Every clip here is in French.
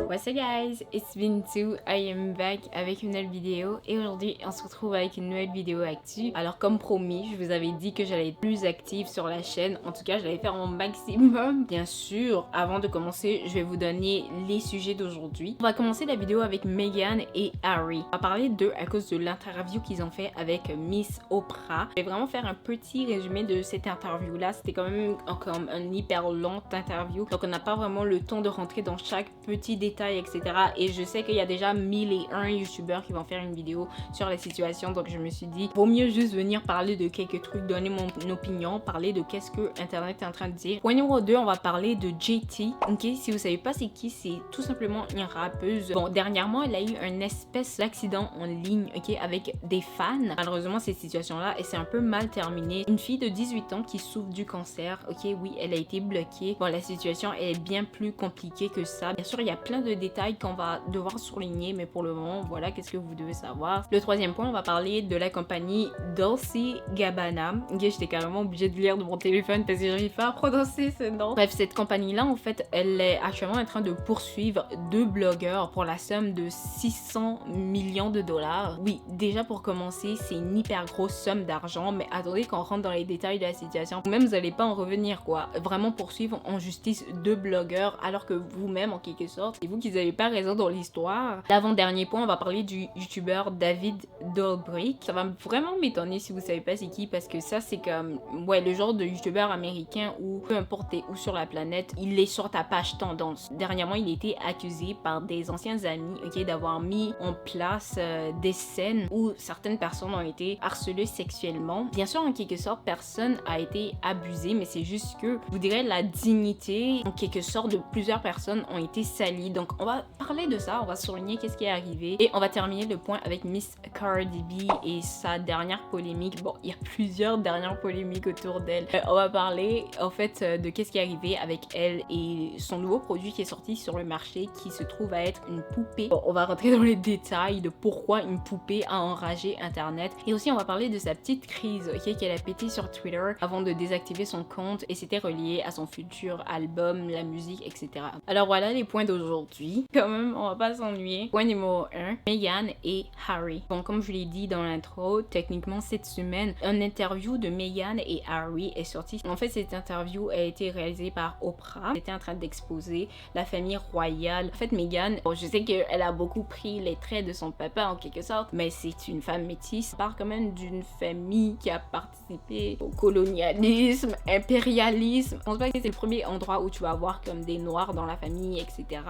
What's up guys, it's Bintou, I am back avec une nouvelle vidéo et aujourd'hui on se retrouve avec une nouvelle vidéo actu. Alors comme promis, je vous avais dit que j'allais être plus active sur la chaîne, en tout cas j'allais faire mon maximum. Bien sûr, avant de commencer, je vais vous donner les sujets d'aujourd'hui. On va commencer la vidéo avec Meghan et Harry. On va parler d'eux à cause de l'interview qu'ils ont fait avec Miss Oprah. Je vais vraiment faire un petit résumé de cette interview là, c'était quand même comme un hyper long interview, donc on n'a pas vraiment le temps de rentrer dans chaque petit détail, etc. Et je sais qu'il y a déjà 1001 youtubeurs qui vont faire une vidéo sur la situation, donc je me suis dit vaut mieux juste venir parler de quelques trucs, donner mon opinion, parler de qu'est-ce que internet est en train de dire. Point numéro 2, on va parler de JT. Ok, si vous savez pas c'est qui, c'est tout simplement une rappeuse. Bon, dernièrement elle a eu un espèce d'accident en ligne, ok, avec des fans. Malheureusement cette situation là, et c'est un peu mal terminé. Une fille de 18 ans qui souffre du cancer, ok, oui, elle a été bloquée. Bon, la situation est bien plus compliquée que ça. Bien sûr il y a plein de détails qu'on va devoir souligner, mais pour le moment voilà qu'est-ce que vous devez savoir. Le troisième point, on va parler de la compagnie Dolce Gabbana. Ok, j'étais carrément obligée de lire de mon téléphone parce que j'arrive pas à prononcer ce nom. Bref, cette compagnie là en fait elle est actuellement en train de poursuivre deux blogueurs pour la somme de 600 millions de dollars. Oui, déjà pour commencer c'est une hyper grosse somme d'argent, mais attendez qu'on rentre dans les détails de la situation, même vous allez pas en revenir quoi. Vraiment poursuivre en justice deux blogueurs alors que vous-même en quelque sorte, c'est vous qui n'avez pas raison dans l'histoire. L'avant-dernier point, on va parler du youtubeur David Dobrik. Ça va vraiment m'étonner si vous savez pas c'est qui, parce que ça c'est comme ouais le genre de youtubeur américain où peu importe où sur la planète, il est sur ta page tendance. Dernièrement il a été accusé par des anciens amis, ok, d'avoir mis en place des scènes où certaines personnes ont été harcelées sexuellement. Bien sûr en quelque sorte personne a été abusé, mais c'est juste que vous direz la dignité en quelque sorte de plusieurs personnes ont été salies. Donc on va parler de ça, on va souligner qu'est-ce qui est arrivé et on va terminer le point avec Miss Cardi B et sa dernière polémique. Bon, il y a plusieurs dernières polémiques autour d'elle. On va parler en fait de qu'est-ce qui est arrivé avec elle et son nouveau produit qui est sorti sur le marché qui se trouve à être une poupée. Bon, on va rentrer dans les détails de pourquoi une poupée a enragé internet, et aussi on va parler de sa petite crise, ok, qu'elle a pété sur Twitter avant de désactiver son compte, et c'était relié à son futur album, la musique, etc. Alors voilà les points d'aujourd'hui. Quand même, on va pas s'ennuyer. Point numéro 1, Meghan et Harry. Bon, comme je l'ai dit dans l'intro, techniquement cette semaine, une interview de Meghan et Harry est sortie. En fait, cette interview a été réalisée par Oprah. Elle était en train d'exposer la famille royale. En fait, Meghan, bon, je sais qu'elle a beaucoup pris les traits de son papa en quelque sorte, mais c'est une femme métisse. Elle part quand même d'une famille qui a participé au colonialisme, impérialisme. Je pense pas que c'est le premier endroit où tu vas avoir comme des noirs dans la famille, etc.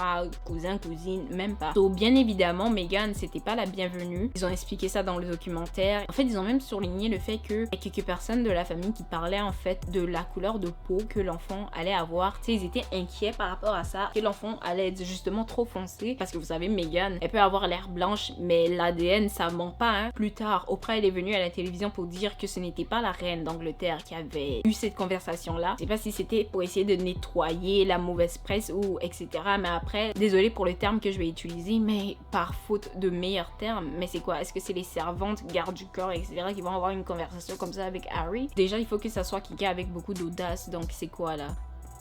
Cousins, cousines, même pas. Donc bien évidemment, Meghan, c'était pas la bienvenue. Ils ont expliqué ça dans le documentaire. En fait, ils ont même souligné le fait que y a quelques personnes de la famille qui parlaient en fait de la couleur de peau que l'enfant allait avoir. Tu sais, ils étaient inquiets par rapport à ça, que l'enfant allait être justement trop foncé, parce que vous savez, Meghan, elle peut avoir l'air blanche, mais l'ADN, ça ment pas, hein. Plus tard, Oprah, elle est venue à la télévision pour dire que ce n'était pas la reine d'Angleterre qui avait eu cette conversation-là. Je sais pas si c'était pour essayer de nettoyer la mauvaise presse ou etc. Mais après, désolé pour le terme que je vais utiliser, mais par faute de meilleurs termes, mais c'est quoi? Est-ce que c'est les servantes, gardes du corps, etc. qui vont avoir une conversation comme ça avec Harry? Déjà, il faut que ça soit quelqu'un avec beaucoup d'audace, donc c'est quoi là?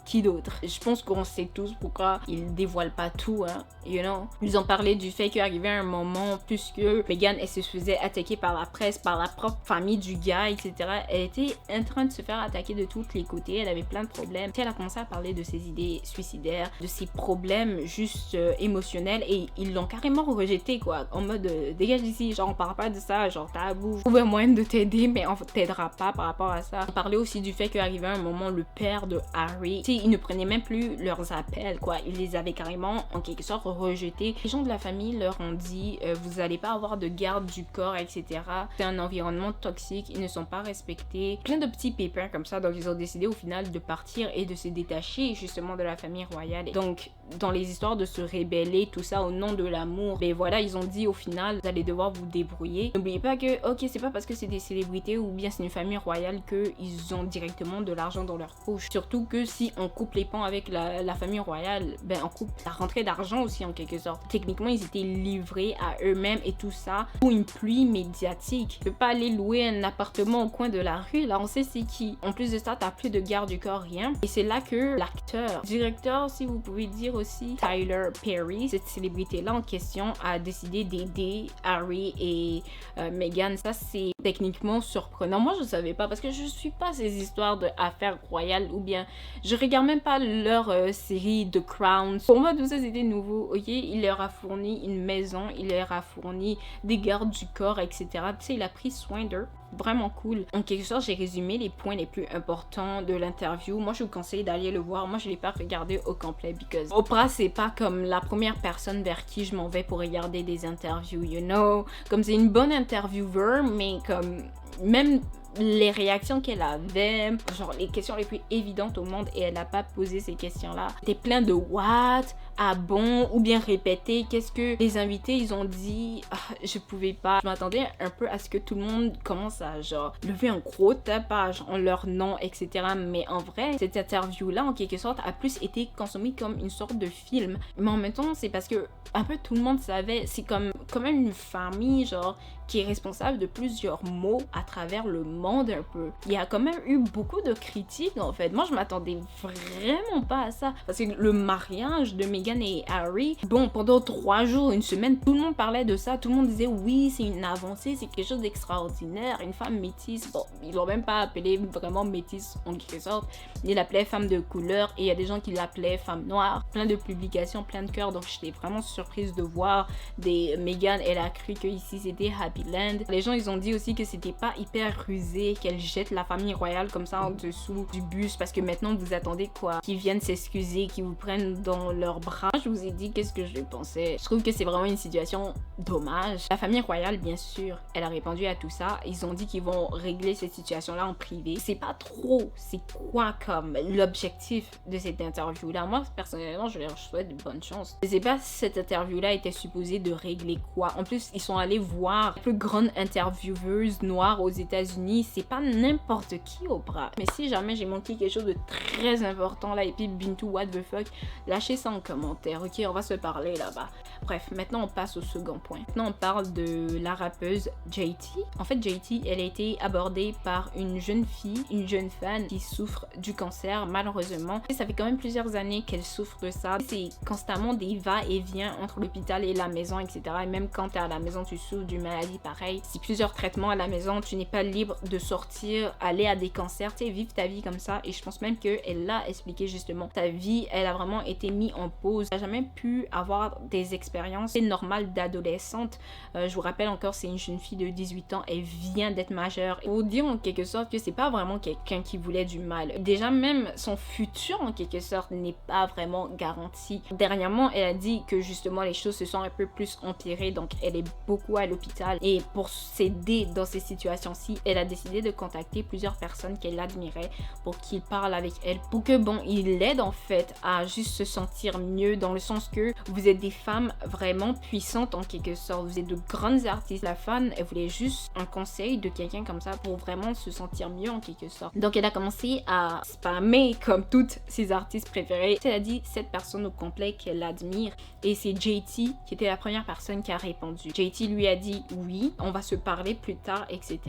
Qui d'autre? Je pense qu'on sait tous pourquoi ils dévoilent pas tout, hein, you know. Ils ont parlé du fait qu'arrivait un moment, puisque Meghan, elle se faisait attaquer par la presse, par la propre famille du gars, etc. Elle était en train de se faire attaquer de tous les côtés, elle avait plein de problèmes. Puis elle a commencé à parler de ses idées suicidaires, de ses problèmes juste émotionnels, et ils l'ont carrément rejeté, quoi, en mode dégage d'ici, genre on parle pas de ça, genre tabou. Trouve un moyen de t'aider, mais on t'aidera pas par rapport à ça. On parlait aussi du fait qu'arrivait un moment, le père de Harry, ils ne prenaient même plus leurs appels, quoi. Ils les avaient carrément en quelque sorte rejetés. Les gens de la famille leur ont dit vous allez pas avoir de garde du corps, etc. C'est un environnement toxique, ils ne sont pas respectés. Plein de petits pépins comme ça, donc ils ont décidé au final de partir et de se détacher justement de la famille royale. Donc dans les histoires de se rébeller, tout ça au nom de l'amour, mais voilà, ils ont dit au final vous allez devoir vous débrouiller. N'oubliez pas que ok, c'est pas parce que c'est des célébrités ou bien c'est une famille royale que ils ont directement de l'argent dans leur poche. Surtout que si on coupe les ponts avec la famille royale, ben on coupe la rentrée d'argent aussi en quelque sorte. Techniquement ils étaient livrés à eux-mêmes et tout ça pour une pluie médiatique. Tu peux pas aller louer un appartement au coin de la rue, là on sait c'est qui. En plus de ça, t'as plus de garde du corps, rien. Et c'est là que l'acteur, directeur si vous pouvez dire aussi, Tyler Perry, cette célébrité-là en question, a décidé d'aider Harry et Meghan. Ça, c'est techniquement surprenant. Moi, je savais pas parce que je suis pas ces histoires d'affaires royales ou bien je regarde même pas leur série The Crown. Pour moi, tout ça, c'était nouveau. Ok, il leur a fourni une maison, il leur a fourni des gardes du corps, etc. Tu sais, il a pris soin d'eux. Vraiment cool. En quelque sorte, j'ai résumé les points les plus importants de l'interview. Moi, je vous conseille d'aller le voir. Moi, je l'ai pas regardé au complet because Oprah, c'est pas comme la première personne vers qui je m'en vais pour regarder des interviews, you know. Comme c'est une bonne intervieweur, mais comme même les réactions qu'elle avait, genre les questions les plus évidentes au monde, et elle n'a pas posé ces questions-là. C'était plein de what, ah bon, ou bien répéter. Qu'est-ce que les invités, ils ont dit? Je pouvais pas. Je m'attendais un peu à ce que tout le monde commence à genre lever un gros tapage en leur nom, etc. Mais en vrai, cette interview-là, en quelque sorte, a plus été consommée comme une sorte de film. Mais en même temps, c'est parce que un peu tout le monde savait, c'est comme même une famille, genre, qui est responsable de plusieurs mots à travers le monde un peu. Il y a quand même eu beaucoup de critiques en fait. Moi, je m'attendais vraiment pas à ça. Parce que le mariage de Meghan et Harry, bon, pendant 3 jours, une semaine, tout le monde parlait de ça. Tout le monde disait oui, c'est une avancée, c'est quelque chose d'extraordinaire. Une femme métisse. Bon, ils l'ont même pas appelée vraiment métisse en quelque sorte. Ils l'appelaient femme de couleur et il y a des gens qui l'appelaient femme noire. Plein de publications, plein de cœurs. Donc, j'étais vraiment surprise de voir des Meghan. Elle a cru que ici c'était Happy Land. Les gens, ils ont dit aussi que c'était pas hyper rusé qu'elle jette la famille royale comme ça en dessous du bus parce que maintenant vous attendez quoi? Qu'ils viennent s'excuser, qu'ils vous prennent dans leurs bras. Je vous ai dit qu'est-ce que je pensais. Je trouve que c'est vraiment une situation dommage. La famille royale, bien sûr, elle a répondu à tout ça. Ils ont dit qu'ils vont régler cette situation-là en privé. C'est pas trop, c'est quoi comme l'objectif de cette interview-là? Moi, personnellement, je leur souhaite de bonne chance. Je sais pas si cette interview-là était supposée de régler quoi. En plus, ils sont allés voir la plus grande intervieweuse noire aux États-Unis. C'est pas n'importe qui, Oprah. Mais si jamais j'ai manqué quelque chose de très important là et puis Bintou, what the fuck, lâchez ça en commentaire, ok? On va se parler là-bas. Bref, maintenant on passe au second point. Maintenant on parle de la rappeuse JT. En fait, JT, elle a été abordée par une jeune fille, une jeune fan qui souffre du cancer, malheureusement. Et ça fait quand même plusieurs années qu'elle souffre de ça. C'est constamment des va-et-vient entre l'hôpital et la maison, etc. Et même quand t'es à la maison, tu souffres d'une maladie pareille. C'est plusieurs traitements à la maison, tu n'es pas libre de sortir, aller à des concerts, tu sais, vivre ta vie comme ça. Et je pense même qu'elle l'a expliqué justement. Ta vie, elle a vraiment été mise en pause. Elle n'a jamais pu avoir des expériences normales d'adolescente. Je vous rappelle encore, c'est une jeune fille de 18 ans. Elle vient d'être majeure. Il faut dire en quelque sorte que c'est pas vraiment quelqu'un qui voulait du mal. Déjà, même son futur en quelque sorte n'est pas vraiment garanti. Dernièrement, elle a dit que justement les choses se sont un peu plus empirées. Donc, elle est beaucoup à l'hôpital. Et pour s'aider dans ces situations-ci, elle a décidé de contacter plusieurs personnes qu'elle admirait pour qu'ils parlent avec elle, pour que bon, ils l'aident en fait à juste se sentir mieux, dans le sens que vous êtes des femmes vraiment puissantes en quelque sorte, vous êtes de grandes artistes. La fan, elle voulait juste un conseil de quelqu'un comme ça pour vraiment se sentir mieux en quelque sorte. Donc elle a commencé à spammer comme toutes ses artistes préférées. Elle a dit 7 personnes au complet qu'elle admire et c'est JT qui était la première personne qui a répondu. JT lui a dit oui, on va se parler plus tard, etc.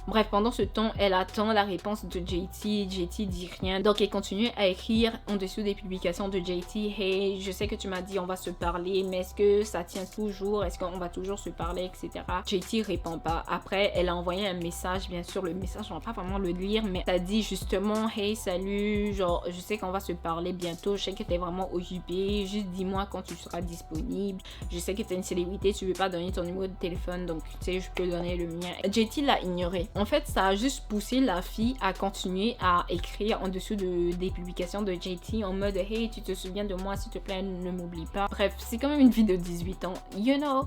Bref, pendant ce temps, elle attend la réponse de JT. JT dit rien. Donc, elle continue à écrire en dessous des publications de JT. Hey, je sais que tu m'as dit on va se parler, mais est-ce que ça tient toujours? Est-ce qu'on va toujours se parler, etc. JT répond pas. Après, elle a envoyé un message. Bien sûr, le message, on va pas vraiment le lire, mais ça dit justement hey, salut, genre, je sais qu'on va se parler bientôt. Je sais que t'es vraiment occupé. Juste dis-moi quand tu seras disponible. Je sais que t'es une célébrité, tu veux pas donner ton numéro de téléphone, donc tu sais, je peux donner le mien. JT l'a ignoré. En fait, ça a juste poussé la fille à continuer à écrire en dessous des publications de JT en mode hey, tu te souviens de moi, s'il te plaît, ne m'oublie pas. Bref, c'est quand même une fille de 18 ans, you know.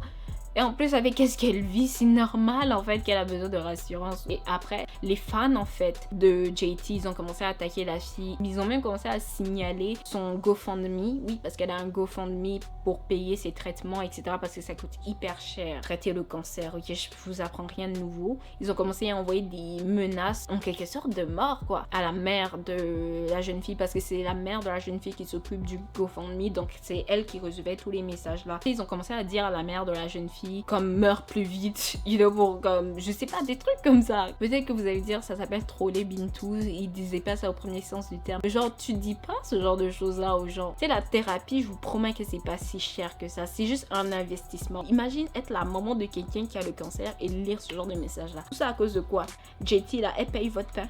Et en plus, avec qu'est-ce qu'elle vit, c'est normal en fait qu'elle a besoin de rassurance. Et après, les fans en fait de JT, ils ont commencé à attaquer la fille. Ils ont même commencé à signaler son GoFundMe. Oui, parce qu'elle a un GoFundMe pour payer ses traitements, etc. Parce que ça coûte hyper cher. Traiter le cancer, ok, je vous apprends rien de nouveau. Ils ont commencé à envoyer des menaces, en quelque sorte de mort, quoi, à la mère de la jeune fille. Parce que c'est la mère de la jeune fille qui s'occupe du GoFundMe. Donc c'est elle qui recevait tous les messages là. Et ils ont commencé à dire à la mère de la jeune fille fille comme meurt plus vite, pour comme, je sais pas, des trucs comme ça. Peut-être que vous allez dire, ça s'appelle troller Bintou, il disait pas ça au premier sens du terme. Genre, tu dis pas ce genre de choses-là aux gens. Tu sais, la thérapie, je vous promets que c'est pas si cher que ça, c'est juste un investissement. Imagine être la maman de quelqu'un qui a le cancer et lire ce genre de message-là. Tout ça à cause de quoi? JT, là, elle paye votre pain.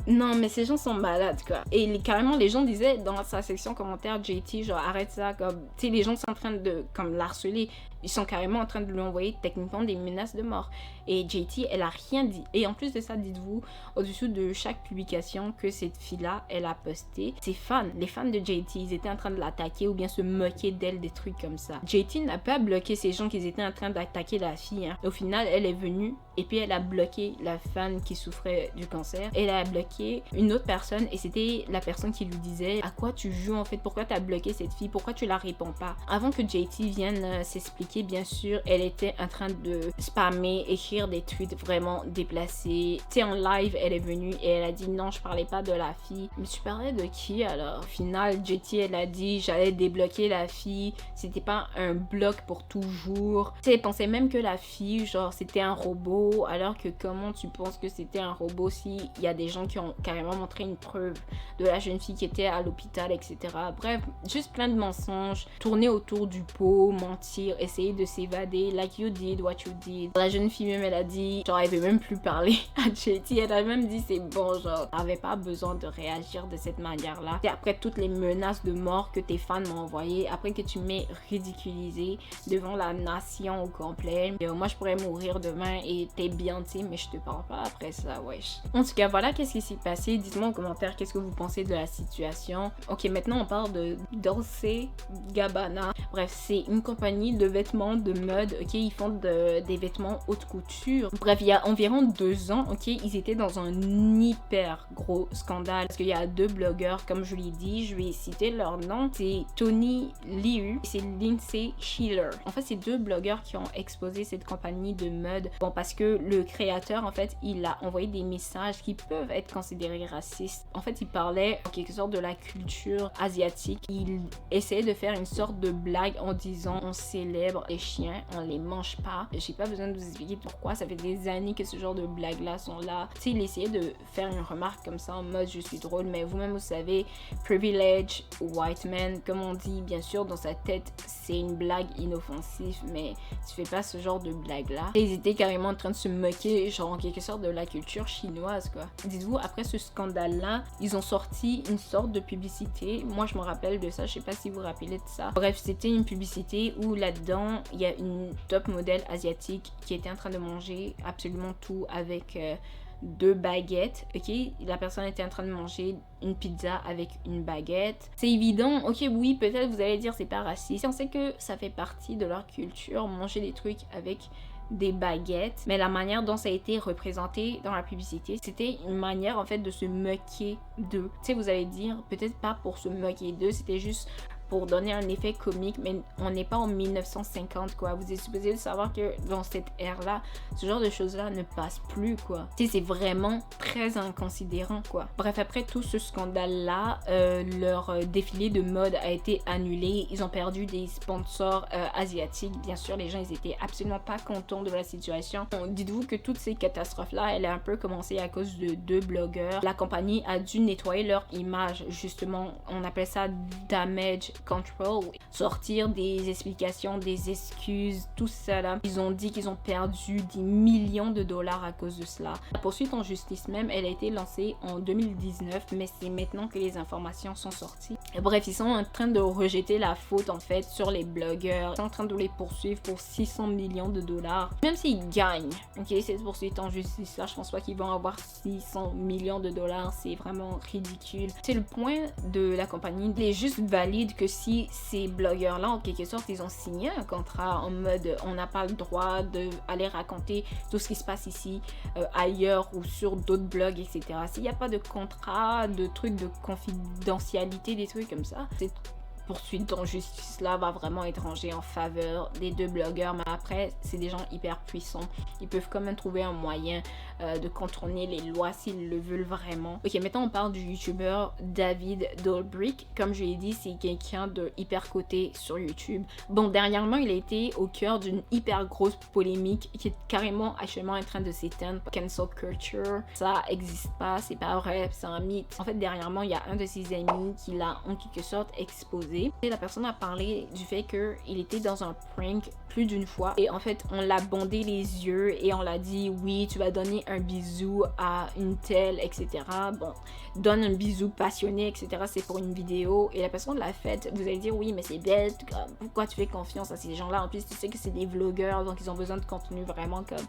Non, mais ces gens sont malades, quoi. Et carrément, les gens disaient dans sa section commentaire, JT, genre, arrête ça, comme, tu sais, les gens sont en train de, comme, l'harceler. Ils sont carrément en train de lui envoyer techniquement des menaces de mort. Et JT, elle a rien dit. Et en plus de ça, dites-vous, au-dessous de chaque publication que cette fille-là, elle a posté, ses fans, les fans de JT, ils étaient en train de l'attaquer ou bien se moquer d'elle, des trucs comme ça. JT n'a pas bloqué ces gens qui étaient en train d'attaquer la fille, hein. Au final, elle est venue et puis elle a bloqué la fan qui souffrait du cancer. Elle a bloqué une autre personne et c'était la personne qui lui disait à quoi tu joues en fait, pourquoi tu as bloqué cette fille, pourquoi tu la réponds pas. Avant que JT vienne s'expliquer, bien sûr, elle était en train de spammer, écrire des tweets vraiment déplacés. Tu sais, en live, elle est venue et elle a dit non, je parlais pas de la fille. Mais tu parlais de qui alors? Au final, JT, elle a dit j'allais débloquer la fille, c'était pas un bloc pour toujours. Tu sais, elle pensait même que la fille, genre, c'était un robot, alors que comment tu penses que c'était un robot si il y a des gens qui ont carrément montré une preuve de la jeune fille qui était à l'hôpital, etc. Bref, juste plein de mensonges, tourner autour du pot, mentir, essayer de s'évader, like you did what you did. La jeune fille même, elle a dit, genre, elle veut même plus parler à JT, elle a même dit c'est bon, genre, t'avais pas besoin de réagir de cette manière-là. Et après toutes les menaces de mort que tes fans m'ont envoyées, après que tu m'aies ridiculisé devant la nation au complet, moi je pourrais mourir demain et t'es bien, tu sais, mais je te parle pas après ça, wesh. En tout cas, voilà qu'est-ce qui s'est passé. Dites-moi en commentaire qu'est-ce que vous pensez de la situation. Ok, maintenant on parle de Dolce Gabbana. Bref, c'est une compagnie de vêtements de mode, ok, ils font des vêtements haute couture. Bref, il y a environ 2 ans, ok, ils étaient dans un hyper gros scandale parce qu'il y a 2 blogueurs, comme je l'ai dit, je vais citer leur nom, c'est Tony Liu et c'est Lindsay Schiller. En fait, c'est 2 blogueurs qui ont exposé cette compagnie de mode, bon, parce que le créateur, en fait, il a envoyé des messages qui peuvent être considérés racistes. En fait, il parlait en quelque sorte de la culture asiatique. Il essayait de faire une sorte de blague en disant on célèbre les chiens, on les mange pas. J'ai pas besoin de vous expliquer pourquoi, ça fait des années que ce genre de blagues là sont là. Tu sais, il essayait de faire une remarque comme ça en mode je suis drôle, mais vous-même vous savez, privilege white man, comme on dit, bien sûr dans sa tête c'est une blague inoffensive, mais tu fais pas ce genre de blague là. Et ils étaient carrément en train de se moquer, genre en quelque sorte de la culture chinoise, quoi. Dites-vous, après ce scandale là, ils ont sorti une sorte de publicité. Moi je me rappelle de ça, je sais pas si vous vous rappelez de ça. Bref, c'était une publicité où là-dedans il y a une top modèle asiatique qui était en train de manger absolument tout avec 2 baguettes, ok, la personne était en train de manger une pizza avec une baguette. C'est évident, ok, oui, peut-être vous allez dire c'est pas raciste, on sait que ça fait partie de leur culture, manger des trucs avec des baguettes, mais la manière dont ça a été représenté dans la publicité, c'était une manière en fait de se moquer d'eux. Tu sais, vous allez dire, peut-être pas pour se moquer d'eux, c'était juste pour donner un effet comique, mais on n'est pas en 1950, quoi. Vous êtes supposé de savoir que dans cette ère-là, ce genre de choses-là ne passe plus, quoi. Tu sais, c'est vraiment très inconsidérant, quoi. Bref, après tout ce scandale-là, leur défilé de mode a été annulé. Ils ont perdu des sponsors asiatiques. Bien sûr, les gens, ils étaient absolument pas contents de la situation. Bon, dites-vous que toutes ces catastrophes-là, elle a un peu commencé à cause de 2 blogueurs. La compagnie a dû nettoyer leur image, justement. On appelle ça damage control, sortir des explications, des excuses, tout ça là. Ils ont dit qu'ils ont perdu des millions de dollars à cause de cela. La poursuite en justice même, elle a été lancée en 2019, mais c'est maintenant que les informations sont sorties. Et bref, ils sont en train de rejeter la faute en fait sur les blogueurs. Ils sont en train de les poursuivre pour 600 millions de dollars. Même s'ils gagnent, ok, cette poursuite en justice là, je pense pas qu'ils vont avoir 600 millions de dollars. C'est vraiment ridicule. C'est le point de la compagnie. Il est juste valide que si ces blogueurs-là, en quelque sorte, ils ont signé un contrat en mode on n'a pas le droit d'aller raconter tout ce qui se passe ici, ailleurs ou sur d'autres blogs, etc. S'il n'y a pas de contrat, de trucs de confidentialité, des trucs comme ça, c'est poursuite en justice là va vraiment être rangée en faveur des deux blogueurs, mais après c'est des gens hyper puissants, ils peuvent quand même trouver un moyen de contourner les lois s'ils le veulent vraiment. Ok, maintenant on parle du youtubeur David Dobrik. Comme je l'ai dit, c'est quelqu'un de hyper coté sur YouTube. Bon, dernièrement il a été au cœur d'une hyper grosse polémique qui est carrément actuellement en train de s'éteindre. Cancel culture, ça existe pas, c'est pas vrai, c'est un mythe. En fait, dernièrement il y a un de ses amis qui l'a en quelque sorte exposé, et la personne a parlé du fait que il était dans un prank plus d'une fois, et en fait on l'a bandé les yeux et on l'a dit oui tu vas donner un bisou à une telle, etc. Bon, donne un bisou passionné, etc. C'est pour une vidéo, et la personne l'a fait. Vous allez dire oui mais c'est bête, pourquoi tu fais confiance à ces gens là, en plus tu sais que c'est des vlogueurs donc ils ont besoin de contenu vraiment comme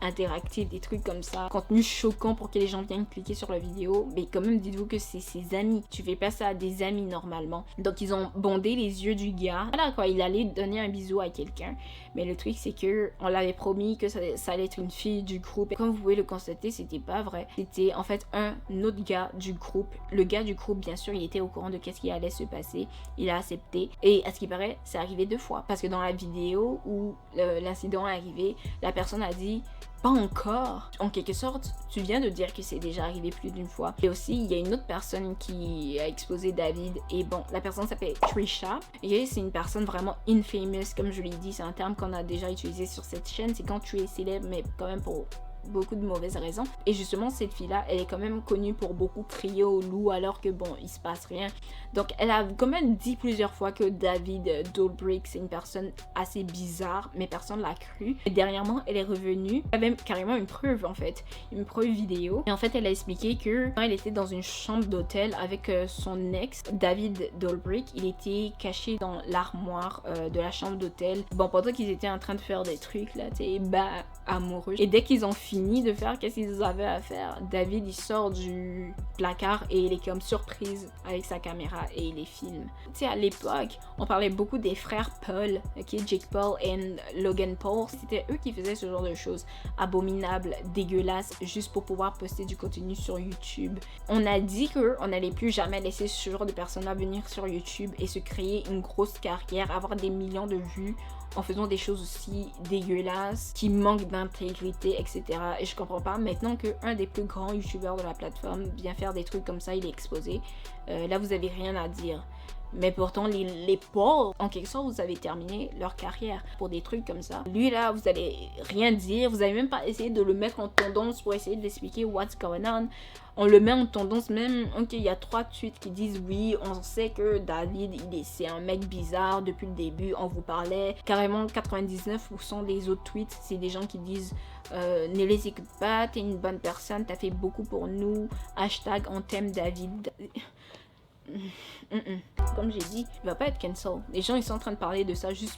interactif, des trucs comme ça, contenu choquant pour que les gens viennent cliquer sur la vidéo. Mais quand même, dites-vous que c'est ses amis, tu fais pas ça à des amis normalement. Donc ils ont bondé les yeux du gars, voilà quoi, il allait donner un bisou à quelqu'un, mais le truc c'est que on l'avait promis que ça allait être une fille du groupe, et comme vous pouvez le constater, c'était pas vrai, c'était en fait un autre gars du groupe. Le gars du groupe, bien sûr, il était au courant de qu'est-ce qui allait se passer, il a accepté, et à ce qui paraît c'est arrivé 2 fois, parce que dans la vidéo où l'incident est arrivé, la personne a dit pas encore. En quelque sorte, tu viens de dire que c'est déjà arrivé plus d'une fois. Et aussi, il y a une autre personne qui a exposé David. Et bon, la personne s'appelle Trisha. Et c'est une personne vraiment infamous. Comme je l'ai dit, c'est un terme qu'on a déjà utilisé sur cette chaîne. C'est quand tu es célèbre, mais quand même pour beaucoup de mauvaises raisons. Et justement, cette fille-là, elle est quand même connue pour beaucoup crier au loup alors que bon, il se passe rien. Donc, elle a quand même dit plusieurs fois que David Dobrik, c'est une personne assez bizarre, mais personne l'a cru. Et dernièrement, elle est revenue, elle avait carrément une preuve en fait, une preuve vidéo. Et en fait, elle a expliqué que quand elle était dans une chambre d'hôtel avec son ex, David Dobrik, il était caché dans l'armoire de la chambre d'hôtel. Bon, pendant qu'ils étaient en train de faire des trucs là, tu sais, amoureux. Et dès qu'ils ont fini de faire qu'est-ce qu'ils avaient à faire, David il sort du placard et il est comme surprise avec sa caméra et il les filme. Tu sais, à l'époque, on parlait beaucoup des frères Paul, ok, Jake Paul et Logan Paul. C'était eux qui faisaient ce genre de choses abominables, dégueulasses, juste pour pouvoir poster du contenu sur YouTube. On a dit qu'on n'allait plus jamais laisser ce genre de personnes-là venir sur YouTube et se créer une grosse carrière, avoir des millions de vues en faisant des choses aussi dégueulasses, qui manquent d'intégrité, etc. Et je comprends pas, maintenant qu'un des plus grands youtubeurs de la plateforme vient faire des trucs comme ça, il est exposé, là vous avez rien à dire. Mais pourtant, les pauvres, en quelque sorte, vous avez terminé leur carrière pour des trucs comme ça. Lui, là, vous allez rien dire. Vous avez même pas essayé de le mettre en tendance pour essayer d'expliquer what's going on. On le met en tendance même. Ok, il y a 3 tweets qui disent oui, on sait que David, c'est un mec bizarre depuis le début. On vous parlait. Carrément, 99% des autres tweets, c'est des gens qui disent ne les écoute pas, t'es une bonne personne, t'as fait beaucoup pour nous. Hashtag on t'aime David. Comme j'ai dit, il va pas être cancel. Les gens ils sont en train de parler de ça juste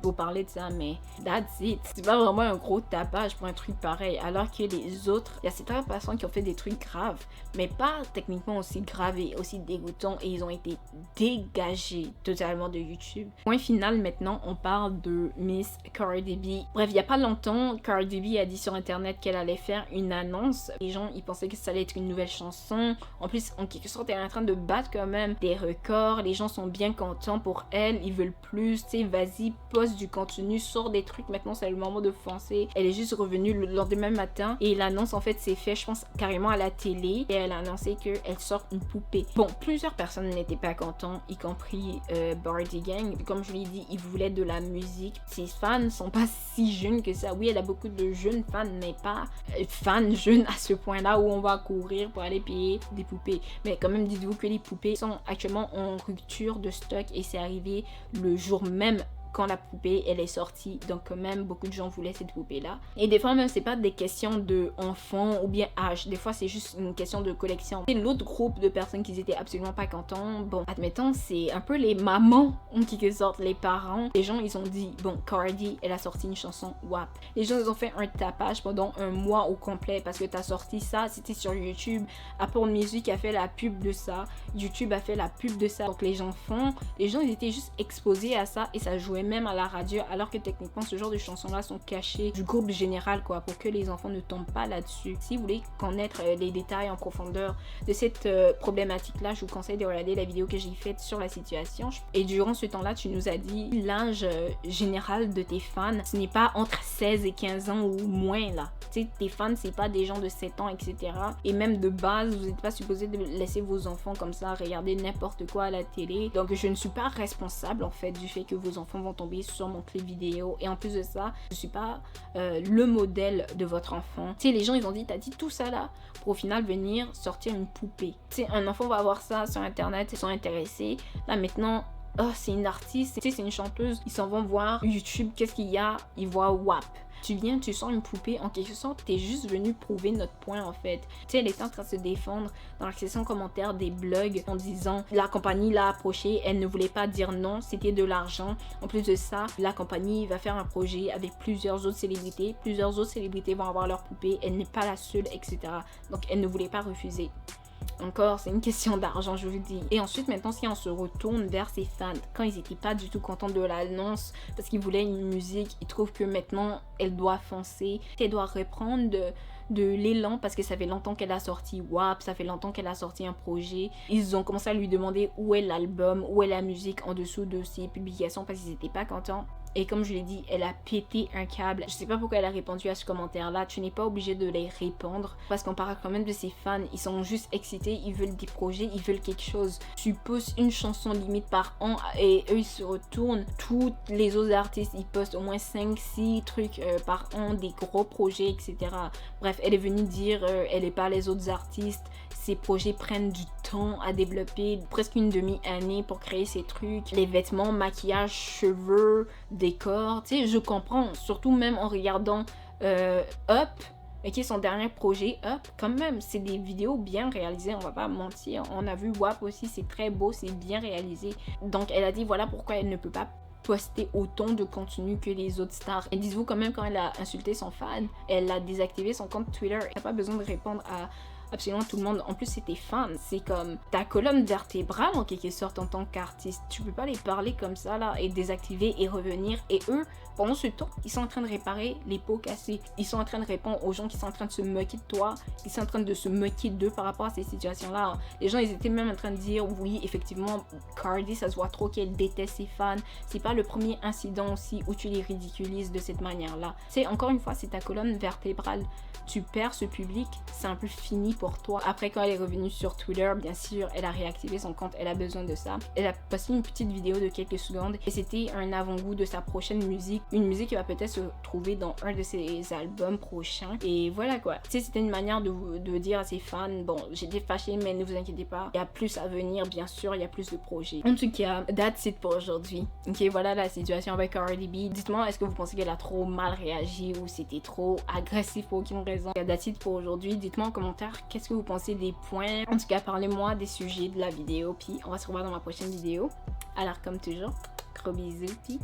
pour parler de ça, mais that's it. C'est pas vraiment un gros tapage pour un truc pareil. Alors que les autres, il y a certaines personnes qui ont fait des trucs graves, mais pas techniquement aussi graves et aussi dégoûtants, et ils ont été dégagés totalement de YouTube. Point final, maintenant on parle de Miss Cardi B. Bref, il y a pas longtemps, Cardi B a dit sur internet qu'elle allait faire une annonce. Les gens ils pensaient que ça allait être une nouvelle chanson. En plus, en quelque sorte, elle est en train de battre quand même des records. Les gens sont bien contents pour elle, ils veulent plus, tu sais, vas-y, poste du contenu, sors des trucs, maintenant c'est le moment de foncer. Elle est juste revenue le lendemain matin et l'annonce en fait s'est fait, je pense, carrément à la télé, et elle a annoncé qu'elle sort une poupée. Bon, plusieurs personnes n'étaient pas contents, y compris Bardi Gang. Comme je l'ai dit, ils voulaient de la musique. Ses fans sont pas si jeunes que ça. Oui, elle a beaucoup de jeunes fans, mais pas fans jeunes à ce point-là où on va courir pour aller payer des poupées. Mais quand même, dites-vous que les poupées sont actuellement en rupture de stock et c'est arrivé le jour même quand la poupée elle est sortie, donc quand même beaucoup de gens voulaient cette poupée là. Et des fois même c'est pas des questions de enfants ou bien âge, des fois c'est juste une question de collection. Et l'autre groupe de personnes qui étaient absolument pas contents, bon admettons c'est un peu les mamans en quelque sorte, les parents. Les gens ils ont dit bon, Cardi elle a sorti une chanson WAP. Les gens ils ont fait un tapage pendant un mois au complet parce que t'as sorti ça, c'était sur YouTube. Apple Music a fait la pub de ça, YouTube a fait la pub de ça, donc les gens ils étaient juste exposés à ça et ça jouait même à la radio, alors que techniquement ce genre de chansons-là sont cachées du groupe général quoi, pour que les enfants ne tombent pas là-dessus. Si vous voulez connaître les détails en profondeur de cette problématique-là, je vous conseille de regarder la vidéo que j'ai faite sur la situation. Et durant ce temps-là, tu nous as dit l'âge général de tes fans, ce n'est pas entre 16 et 15 ans ou moins là. Tu sais, tes fans, c'est pas des gens de 7 ans, etc. Et même de base, vous n'êtes pas supposé de laisser vos enfants comme ça regarder n'importe quoi à la télé. Donc je ne suis pas responsable en fait du fait que vos enfants vont tomber sur mon clip vidéo. Et en plus de ça, je suis pas le modèle de votre enfant. Tu sais, les gens ils vont dire, t'as dit tout ça là pour au final venir sortir une poupée. Tu sais, un enfant va voir ça sur internet, ils sont intéressés. Là maintenant, oh, c'est une artiste, tu sais, c'est une chanteuse. Ils s'en vont voir YouTube, qu'est-ce qu'il y a? Ils voient WAP. Tu viens, tu sors une poupée, en quelque sorte, t'es juste venu prouver notre point en fait. Tu sais, elle était en train de se défendre dans la section commentaire des blogs en disant la compagnie l'a approchée, elle ne voulait pas dire non, c'était de l'argent. En plus de ça, la compagnie va faire un projet avec plusieurs autres célébrités vont avoir leur poupée, elle n'est pas la seule, etc. Donc elle ne voulait pas refuser. Encore, c'est une question d'argent, je vous le dis. Et ensuite, maintenant, si on se retourne vers ses fans, quand ils n'étaient pas du tout contents de l'annonce, parce qu'ils voulaient une musique, ils trouvent que maintenant, elle doit foncer, elle doit reprendre de l'élan, parce que ça fait longtemps qu'elle a sorti WAP, ça fait longtemps qu'elle a sorti un projet. Ils ont commencé à lui demander où est l'album, où est la musique en dessous de ses publications, parce qu'ils n'étaient pas contents. Et comme je l'ai dit, elle a pété un câble. Je sais pas pourquoi elle a répondu à ce commentaire-là. Tu n'es pas obligé de les répondre. Parce qu'on parle quand même de ses fans. Ils sont juste excités. Ils veulent des projets. Ils veulent quelque chose. Tu postes une chanson limite par an et eux, ils se retournent. Tous les autres artistes, ils postent au moins 5-6 trucs par an. Des gros projets, etc. Bref, elle est venue dire, elle n'est pas les autres artistes. Ces projets prennent du temps à développer, presque une demi-année pour créer ces trucs. Les vêtements, maquillage, cheveux, décor, tu sais, je comprends. Surtout même en regardant Up, qui est son dernier projet, Up, quand même, c'est des vidéos bien réalisées, on va pas mentir. On a vu WAP aussi, c'est très beau, c'est bien réalisé. Donc elle a dit voilà pourquoi elle ne peut pas poster autant de contenu que les autres stars. Et dites-vous quand même, quand elle a insulté son fan, elle a désactivé son compte Twitter. Elle n'a pas besoin de répondre à absolument tout le monde. En plus, c'est tes fans. C'est comme ta colonne vertébrale en quelque sorte en tant qu'artiste. Tu peux pas les parler comme ça là et désactiver et revenir. Et eux, pendant ce temps, ils sont en train de réparer les pots cassés. Ils sont en train de répondre aux gens qui sont en train de se moquer de toi. Ils sont en train de se moquer d'eux par rapport à ces situations-là. Les gens, ils étaient même en train de dire oui, effectivement, Cardi, ça se voit trop qu'elle déteste ses fans. C'est pas le premier incident aussi où tu les ridiculises de cette manière-là. C'est encore une fois, c'est ta colonne vertébrale. Tu perds ce public, c'est un peu fini pour toi. Après, quand elle est revenue sur Twitter, bien sûr, elle a réactivé son compte, elle a besoin de ça. Elle a posté une petite vidéo de quelques secondes et c'était un avant-goût de sa prochaine musique. Une musique qui va peut-être se trouver dans un de ses albums prochains. Et voilà quoi. Tu sais, c'était une manière de dire à ses fans, bon, j'étais fâchée, mais ne vous inquiétez pas, il y a plus à venir, bien sûr, il y a plus de projets. En tout cas, that's it pour aujourd'hui. Ok, voilà la situation avec Cardi B. Dites-moi, est-ce que vous pensez qu'elle a trop mal réagi ou c'était trop agressif pour aucune raison? That's it pour aujourd'hui. Dites-moi en commentaire qu'est-ce que vous pensez des points. En tout cas, parlez-moi des sujets de la vidéo. Puis on va se revoir dans ma prochaine vidéo. Alors comme toujours, gros bisous. Puis...